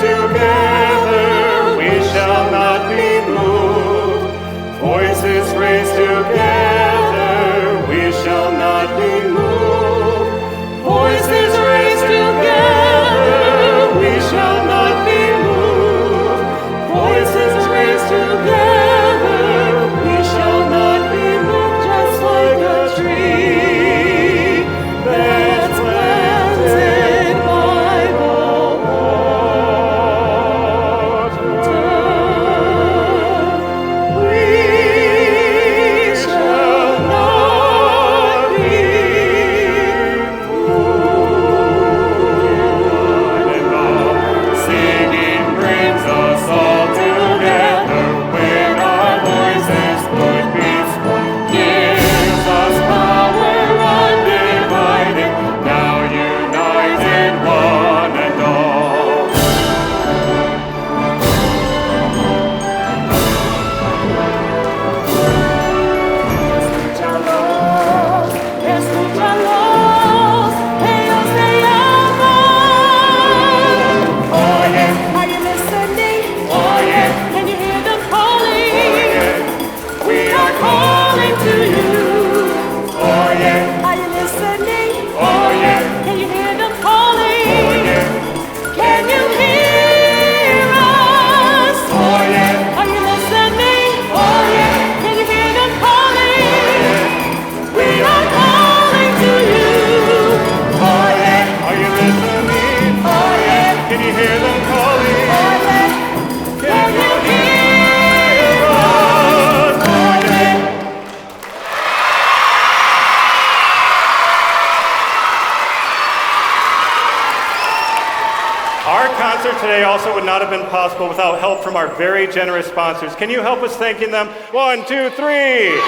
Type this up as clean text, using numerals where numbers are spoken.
together, we shall not be moved. Voices raised together, we shall not be moved. Voices raised together, we shall not be moved. Voices raised together, we shall not be moved. Just like a tree that's planted by the water, we shall not be moved. And all singing brings us all together when our voices would be strong. Gives us power undivided, now united one and all. Escúchalos, escúchalos, ellos te llaman. Oye, are you listening? Oye, can you hear them calling? Oye, we are calling to you. Oye, are you listening? Oye, can you hear them calling? Oye, can you hear us? Oye, are you listening? Oye, can you hear them calling? We are calling to you. Oye, are you listening? Oye, can you hear them calling? Oye, can you hear us? Oye. Our concert today also would not have been possible without help from our very generous sponsors. Can you help us thanking them? 1, 2, 3.